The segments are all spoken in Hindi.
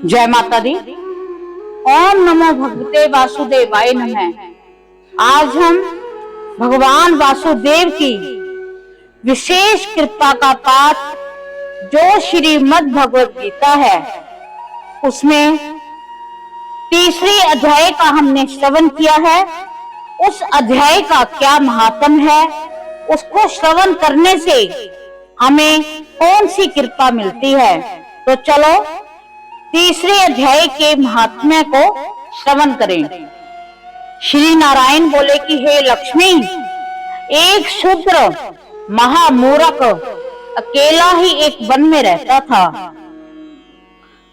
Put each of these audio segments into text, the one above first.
जय माता दी। ओम नमो भगवते वासुदेवाय नमः। आज हम भगवान वासुदेव की विशेष कृपा का पाठ जो श्रीमद् भगवत गीता है उसमें तीसरी अध्याय का हमने श्रवण किया है। उस अध्याय का क्या महात्म्य है, उसको श्रवण करने से हमें कौन सी कृपा मिलती है। तो चलो तीसरे अध्याय के महात्म्य को श्रवण करें। श्री नारायण बोले कि हे लक्ष्मी, एक शूद्र महामूर्ख अकेला ही एक वन में रहता था।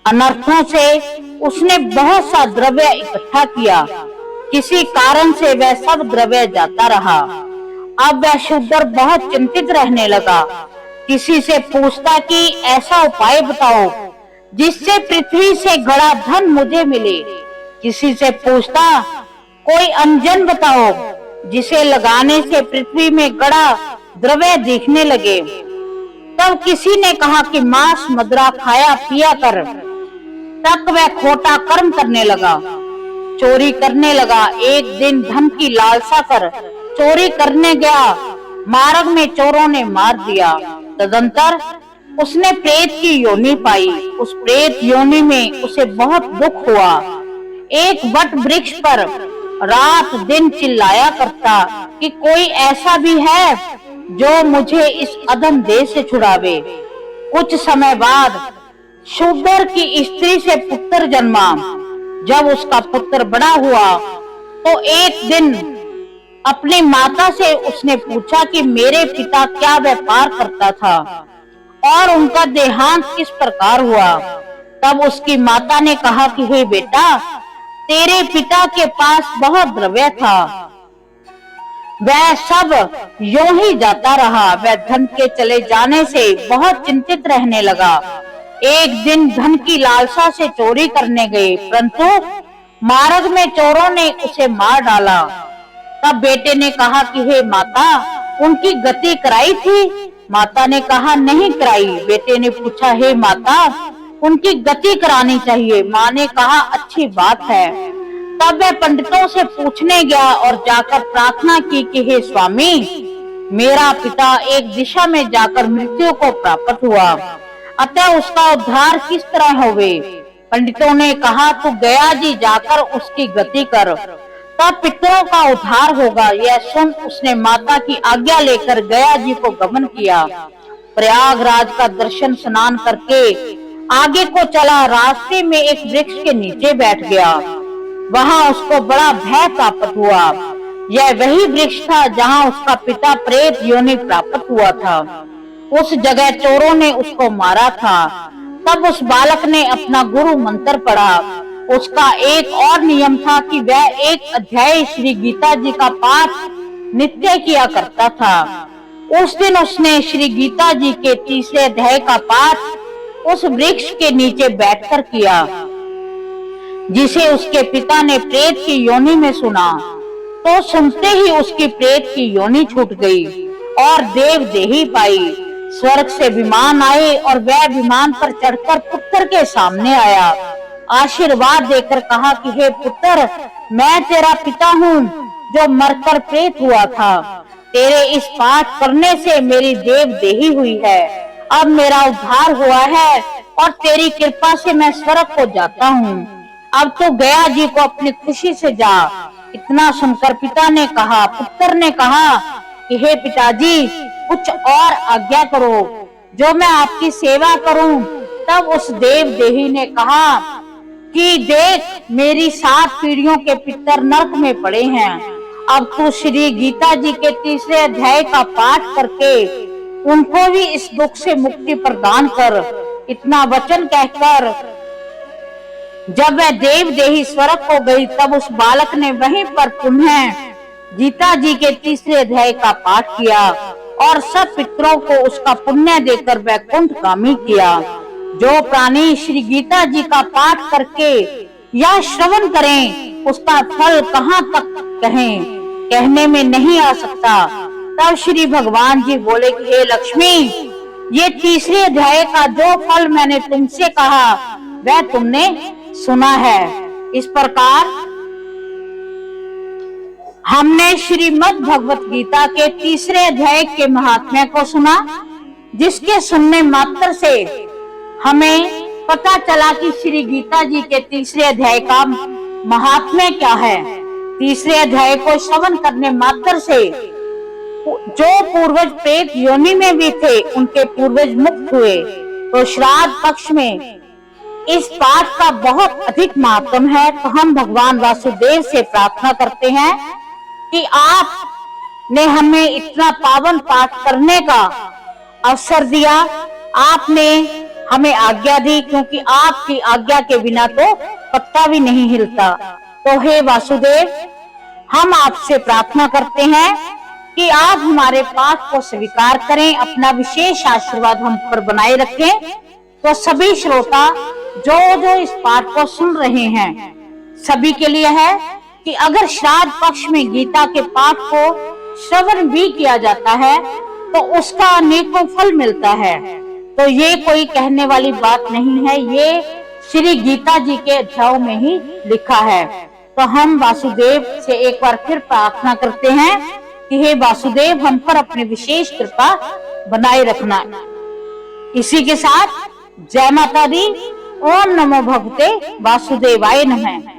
अनर्थों से उसने बहुत सा द्रव्य इकट्ठा किया। किसी कारण से वह सब द्रव्य जाता रहा। अब वह शूद्र बहुत चिंतित रहने लगा। किसी से पूछता कि ऐसा उपाय बताओ जिससे पृथ्वी से गड़ा धन मुझे मिले। किसी से पूछता कोई अंजन बताओ जिसे लगाने से पृथ्वी में गड़ा द्रव्य दिखने लगे। तब किसी ने कहा कि मांस मदिरा खाया पिया कर। तब वह खोटा कर्म करने लगा, चोरी करने लगा। एक दिन धन की लालसा कर चोरी करने गया, मार्ग में चोरों ने मार दिया। तदंतर उसने प्रेत की योनि पाई। उस प्रेत योनि में उसे बहुत दुख हुआ। एक वट वृक्ष पर रात दिन चिल्लाया करता कि कोई ऐसा भी है जो मुझे इस अधम देह से छुड़ावे। कुछ समय बाद शूद्र की स्त्री से पुत्र जन्मा। जब उसका पुत्र बड़ा हुआ तो एक दिन अपनी माता से उसने पूछा कि मेरे पिता क्या व्यापार करता था और उनका देहांत किस प्रकार हुआ। तब उसकी माता ने कहा कि हे बेटा, तेरे पिता के पास बहुत द्रव्य था, वह सब यूं ही जाता रहा। वह धन के चले जाने से बहुत चिंतित रहने लगा। एक दिन धन की लालसा से चोरी करने गए, परंतु मार्ग में चोरों ने उसे मार डाला। तब बेटे ने कहा कि हे माता, उनकी गति कराई थी? माता ने कहा नहीं कराई। बेटे ने पूछा हे माता, उनकी गति करानी चाहिए। माँ ने कहा अच्छी बात है। तब वह पंडितों से पूछने गया और जाकर प्रार्थना की कि हे स्वामी, मेरा पिता एक दिशा में जाकर मृत्यु को प्राप्त हुआ, अतः उसका उद्धार किस तरह होवे। पंडितों ने कहा तू गया जी जाकर उसकी गति कर, तब पितरों का उद्धार होगा। यह सुन उसने माता की आज्ञा लेकर गया जी को गमन किया। प्रयागराज का दर्शन स्नान करके आगे को चला। रास्ते में एक वृक्ष के नीचे बैठ गया। वहां उसको बड़ा भय प्राप्त हुआ। यह वही वृक्ष था जहां उसका पिता प्रेत योनि प्राप्त हुआ था। उस जगह चोरों ने उसको मारा था। तब उस बालक ने अपना गुरु मंत्र पढ़ा। उसका एक और नियम था कि वह एक अध्याय श्री गीता जी का पाठ नित्य किया करता था। उस दिन उसने श्री गीता जी के तीसरे अध्याय का पाठ उस वृक्ष के नीचे बैठकर किया, जिसे उसके पिता ने प्रेत की योनि में सुना। तो सुनते ही उसकी प्रेत की योनि छूट गई और देव देही पाई। स्वर्ग से विमान आए और वह विमान पर चढ़कर पुत्र के सामने आया। आशीर्वाद देकर कहा कि हे पुत्र, मैं तेरा पिता हूँ जो मरकर प्रेत हुआ था। तेरे इस पाठ करने से मेरी देव देही हुई है। अब मेरा उद्धार हुआ है और तेरी कृपा से मैं स्वर्ग को जाता हूँ। अब तो गया जी को अपनी खुशी से जा। इतना सुनकर पिता ने कहा, पुत्र ने कहा कि हे पिताजी, कुछ और आज्ञा करो जो मैं आपकी सेवा करूं। तब उस देव देही ने कहा कि देख, मेरी 7 पीढ़ियों के पितर नरक में पड़े हैं। अब तू श्री गीता जी के तीसरे अध्याय का पाठ करके उनको भी इस दुख से मुक्ति प्रदान कर। इतना वचन कहकर जब वह देव देही स्वर्ग को गई, तब उस बालक ने वहीं पर पुनः गीता जी के तीसरे अध्याय का पाठ किया और सब पितरों को उसका पुण्य देकर वैकुंठगामी किया। जो प्राणी श्री गीता जी का पाठ करके या श्रवण करें, उसका फल कहाँ तक कहें, कहने में नहीं आ सकता। तब श्री भगवान जी बोले कि हे लक्ष्मी, ये तीसरे अध्याय का जो फल मैंने तुमसे कहा वह तुमने सुना है। इस प्रकार हमने श्रीमद् भगवत गीता के 3 अध्याय के महात्म्य को सुना, जिसके सुनने मात्र से हमें पता चला कि श्री गीता जी के 3 अध्याय का महात्म्य क्या है। 3 अध्याय को श्रवण करने मात्र से जो पूर्वज प्रेत योनि में भी थे, उनके पूर्वज मुक्त हुए। तो श्राद्ध पक्ष में इस पाठ का बहुत अधिक महत्व है। तो हम भगवान वासुदेव से प्रार्थना करते हैं कि आपने हमें इतना पावन पाठ करने का अवसर दिया, आपने हमें आज्ञा दी, क्योंकि आपकी आज्ञा के बिना तो पत्ता भी नहीं हिलता। तो हे वासुदेव, हम आपसे प्रार्थना करते हैं कि आप हमारे पाठ को स्वीकार करें, अपना विशेष आशीर्वाद हम पर बनाए रखें। तो सभी श्रोता जो इस पाठ को सुन रहे हैं, सभी के लिए है कि अगर श्राद्ध पक्ष में गीता के पाठ को श्रवण भी किया जाता है तो उसका अनेकों फल मिलता है। तो ये कोई कहने वाली बात नहीं है, ये श्री गीता जी के अध्यायों में ही लिखा है। तो हम वासुदेव से एक बार फिर प्रार्थना करते हैं कि हे वासुदेव, हम पर अपनी विशेष कृपा बनाए रखना। इसी के साथ जय माता दी। ओम नमो भगवते वासुदेवाय नमः।